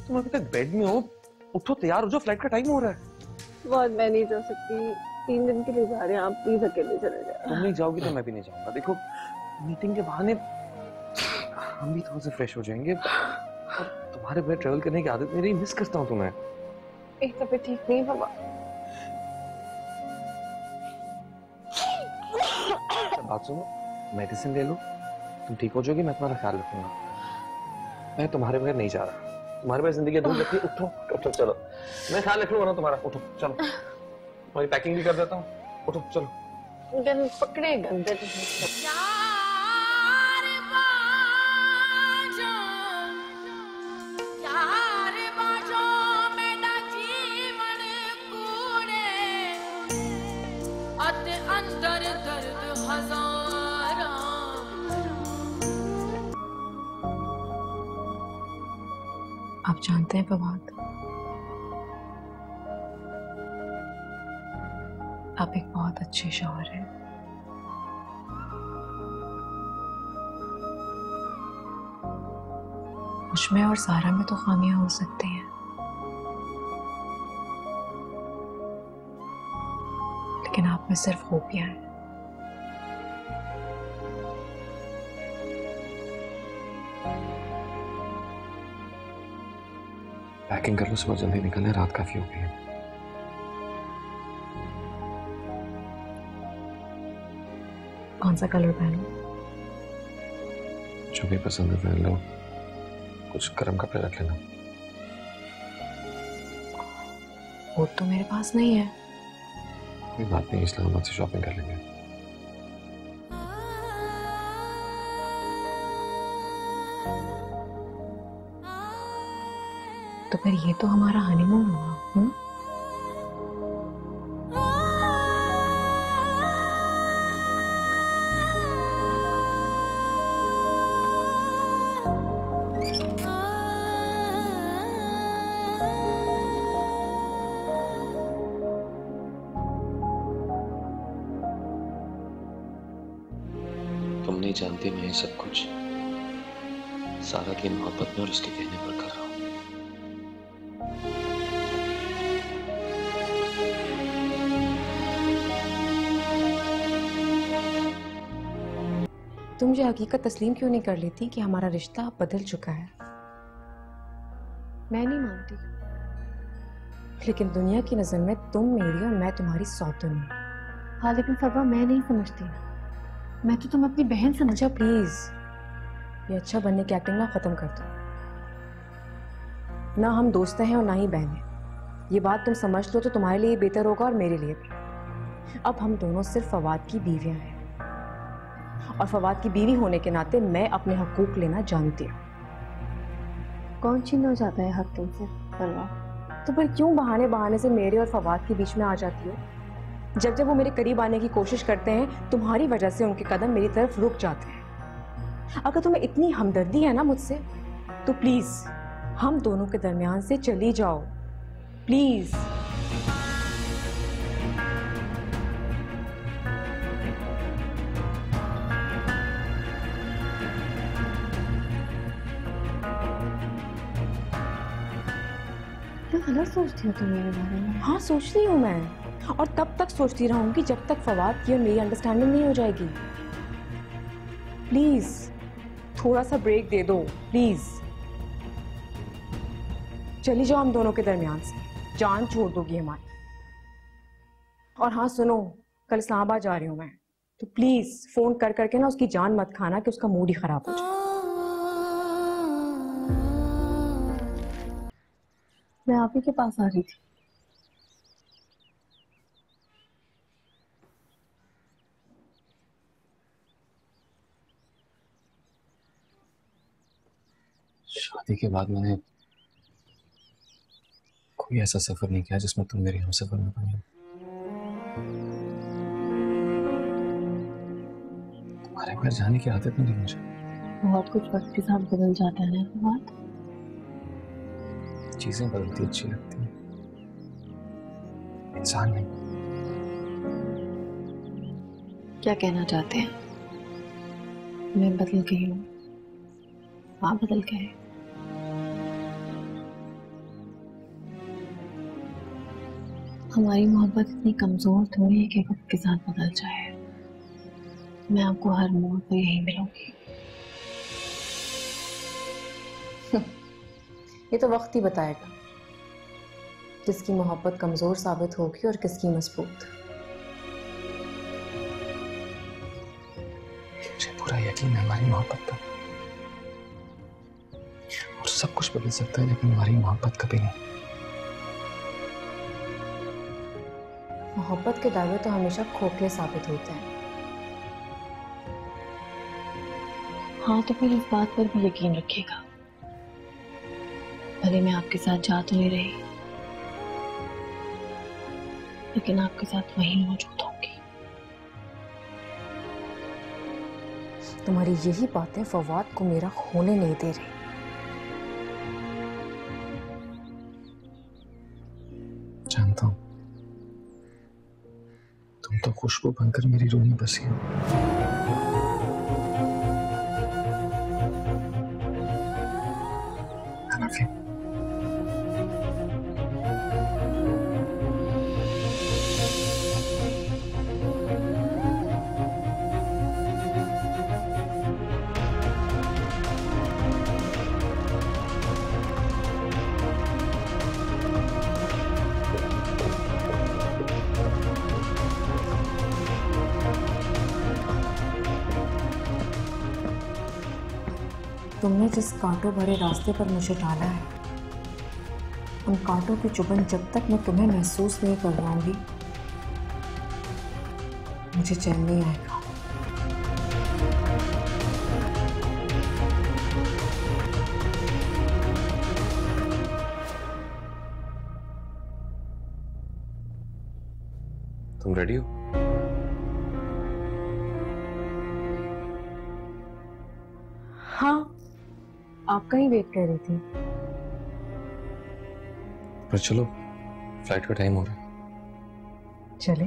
तुम अभी तक बेड में हो, उठो, तैयार हो जाओ, फ्लाइट का टाइम हो रहा है। बहुत, मैं नहीं जा सकती, 3 दिन के लिए जा रहे हैं, आप प्लीज अकेले चले जाओ। तुम नहीं जाओगी तो मैं भी नहीं जाऊंगा। देखो, मीटिंग के बहाने हम भी थोड़ा सा फ्रेश हो जाएंगे, और तुम्हारे बगैर ट्रेवल करने की आदत मेरी, मिस करता हूँ तुम्हें। एक तबीयत ठीक नहीं बाबा। बात सुनो, मेडिसिन ले लो, तुम ठीक हो जाओगी, मैं तुम्हारा ख्याल रखूंगा। मैं तुम्हारे बगैर नहीं जा रहा, तुम्हारे बगैर जिंदगी अधूरी लगती है। उठो उठो, चलो, मैं ख्याल रख लूंगा ना तुम्हारा। उठो चलो, तुम्हारी पैकिंग भी कर देता हूँ। उठो चलो। पकड़े गंदे अंदर दर्द हजारा। आप जानते हैं फवाद, आप एक बहुत अच्छे शौहर हैं। मुझमें और सारा में तो खामियां हो सकती हैं, लेकिन आप में सिर्फ खूबियां हैं। पैकिंग कर लो, सुबह जल्दी निकलना है, रात काफी हो गई है। कौन सा कलर पहनूं? जो भी पसंद है पहन लो, कुछ गर्म कपड़े रख लेना। वो तो मेरे पास नहीं है। कोई बात नहीं, इस्लामाबाद से शॉपिंग कर लेंगे। तो फिर ये तो हमारा हनीमून हुआ। तुम नहीं जानती, मैं ये सब कुछ सारा की मोहब्बत में और उसके कहने पर कर रहा हूँ। तुम ये हकीकत तस्लीम क्यों नहीं कर लेती कि हमारा रिश्ता अब बदल चुका है? मैं नहीं मानती, लेकिन दुनिया की नजर में तुम मेरी और मैं तुम्हारी सौतन हूं। हाँ लेकिन फबा मैं नहीं समझती, मैं तो तुम अपनी बहन समझ। अच्छा प्लीज, ये अच्छा बनने की एक्टिंग ना खत्म कर दो। ना हम दोस्त हैं और ना ही बहन हैं। ये बात तुम समझ लो तो तुम्हारे लिए बेहतर होगा और मेरे लिए भी। अब हम दोनों सिर्फ फवाद की बीवियां हैं, और फवाद की बीवी होने के नाते मैं अपने हकूक लेना जानती हूँ। कौन छीनना चाहता है हक तुमसे? तो फिर क्यों बहाने बहाने से मेरे और फवाद के बीच में आ जाती हो? जब जब वो मेरे करीब आने की कोशिश करते हैं, तुम्हारी वजह से उनके कदम मेरी तरफ रुक जाते हैं। अगर तुम्हें इतनी हमदर्दी है ना मुझसे, तो प्लीज हम दोनों के दरमियान से चली जाओ, प्लीज। गलत सोचती हो तुम मेरे बारे में। हाँ सोचती हूँ मैं, और तब तक सोचती रहूंगी जब तक फवाद की और मेरी अंडरस्टैंडिंग नहीं हो जाएगी। प्लीज थोड़ा सा ब्रेक दे दो, प्लीज। चली जाओ हम दोनों के दरमियान से, जान छोड़ दोगी हमारी। और हाँ सुनो, कल इस्लामाबाद जा रही हूँ मैं, तो प्लीज फोन कर करके ना उसकी जान मत खाना कि उसका मूड ही खराब हो जाए। मैं आप ही के पास आ रही थी। शादी के बाद मैंने कोई ऐसा सफर नहीं किया जिसमें तुम मेरी हमसफर न बनी। तुम्हारे घर जाने की आदत नहीं मुझे। बहुत कुछ वक्त के साथ बदल जाता है ना फवाद। चीजें बदलती अच्छी लगती हैं, इंसान नहीं। क्या कहना चाहते हैं? मैं बदल गई हूँ, आप बदल गए। हमारी मोहब्बत इतनी कमजोर थोड़ी है कि वक्त के साथ बदल जाए। मैं आपको हर मोड़ पर यहीं मिलूंगी। ये तो वक्त ही बताएगा किसकी मोहब्बत कमजोर साबित होगी और किसकी मजबूत। मुझे पूरा यकीन है हमारी मोहब्बत पर, और सब कुछ बदल सकता है लेकिन हमारी मोहब्बत कभी नहीं। मोहब्बत के दावे तो हमेशा खोखले साबित होते हैं। हाँ, तो फिर इस बात पर भी यकीन रखिएगा, भले मैं आपके साथ जा तो नहीं रही, लेकिन आपके साथ वहीं मौजूद होंगी। तुम्हारी यही बातें फवाद को मेरा होने नहीं दे रही। जानता हूं, तुम तो खुशबू बनकर मेरी रूह में बसी हो। I love you. तुमने जिस कांटों भरे रास्ते पर मुझे डाला है, उन कांटों की चुभन जब तक मैं तुम्हें महसूस नहीं करवाऊंगी, मुझे चैन नहीं आएगा। तुम रेडी हो? हाँ, आपका ही वेट कर रही थी। पर चलो, फ्लाइट का टाइम हो रहा है। चले।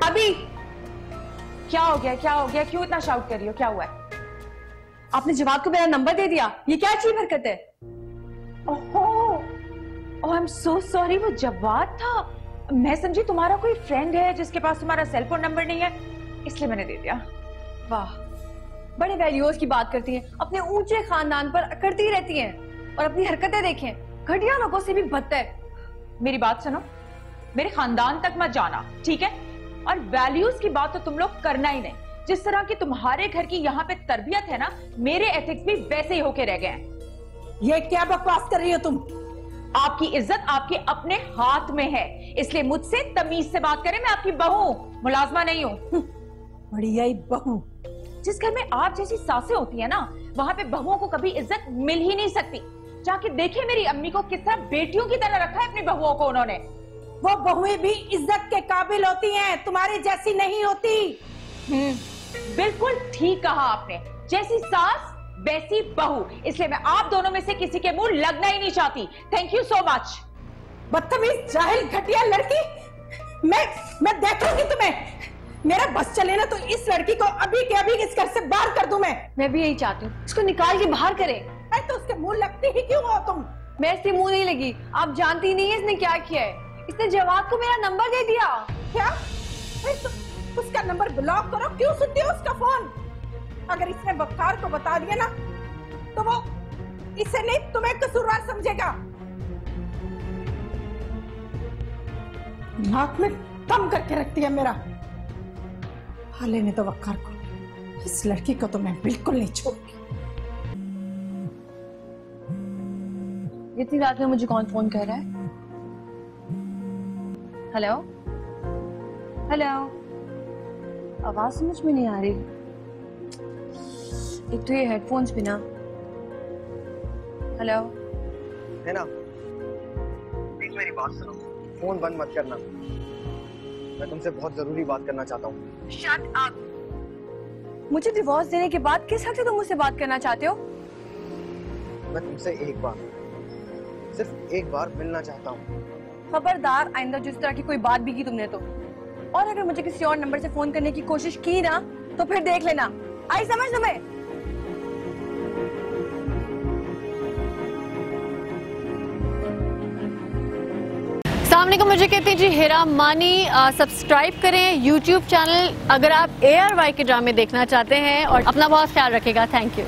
अभी क्या हो गया? क्या हो गया? क्यों इतना शाउट कर रही हो? क्या हुआ है? आपने जवाब को मेरा नंबर दे दिया, ये क्या अजीब हरकत है? ओहो, ओह आई एम सो सॉरी, वो जवाब था। मैं समझी तुम्हारा कोई फ्रेंड है जिसके पास तुम्हारा सेल फोन नंबर नहीं है, इसलिए मैंने दे दिया। वाह, बड़े वैल्यूज की बात करती हैं, अपने ऊंचे खानदान पर अकड़ती रहती हैं, और अपनी हरकतें देखें, घटिया लोगों से भी बदतर। मेरी बात सुनो, मेरे खानदान तक मत जाना, ठीक है? और वैल्यूज की बात तो तुम लोग करना ही नहीं। जिस तरह की तुम्हारे घर की यहाँ पे तरबियत है ना, मेरे एथिक्स भी वैसे ही होके रह गए हैं। ये क्या बकवास कर रही हो तुम? आपकी इज्जत आपके अपने हाथ में है, इसलिए मुझसे तमीज से बात करें। मैं आपकी बहू हूं, मुलाजमा नहीं हूं। बढ़िया ही बहू। जिस घर में आप जैसी सासें होती है ना, वहां पे बहुओं को कभी इज्जत मिल ही नहीं सकती। जाके देखे मेरी अम्मी को, किस तरह बेटियों की तरह रखा है अपनी बहुओं को उन्होंने। वो बहुएं भी इज्जत के काबिल होती हैं, तुम्हारी जैसी नहीं होती। बिल्कुल ठीक कहा आपने, जैसी सास वैसी बहू। इसलिए मैं आप दोनों में से किसी के मुंह लगना ही नहीं चाहती। Thank you so much. बदतमीज, जाहिल, घटिया लड़की। मैं देखूंगी तुम्हें। मेरा बस चले ना तो इस लड़की को अभी के अभी इस घर से बाहर कर दूं मैं भी यही चाहती हूँ, इसको निकाल के बाहर करें। तो उसके मुंह लगती ही क्यों हो तुम? मैं इससे मुंह नहीं लगी, आप जानती नहीं है इसने क्या किया है। इसने जवाब को मेरा नंबर दे दिया। क्या? उसका नंबर ब्लॉक करो, क्यों सुनती हो उसका फोन? अगर इसने वकार को बता दिया ना तो वो इसे नहीं तुम्हें कसूरवार समझेगा। नाक में दम करके रखती है मेरा। हाँ, लेने तो वकार को, इस लड़की को तो मैं बिल्कुल नहीं छोड़ूंगी। इतनी रात में मुझे कौन फोन कर रहा है? हेलो हेलो, आवाज समझ में नहीं आ रही। एक तो ये हेडफोन्स भी ना। हेलो, है ना? प्लीज मेरी बात सुनो, फोन बंद मत करना। मैं तुमसे बहुत जरूरी बात करना चाहता हूँ। Shut up. मुझे डिवोर्स देने के बाद किस हद से तुम मुझसे बात करना चाहते हो? मैं तुमसे एक बार, सिर्फ एक बार मिलना चाहता हूँ। खबरदार, आइंदा जिस तरह की कोई बात भी की तुमने तो, और अगर मुझे किसी और नंबर से फोन करने की कोशिश की ना तो फिर देख लेना। आई समझ तुम्हें? सामने को मुझे कहती हैं जी हिरा मानी। सब्सक्राइब करें यूट्यूब चैनल अगर आप ARY के ड्रामे देखना चाहते हैं और अपना बहुत ख्याल रखेगा। Thank you.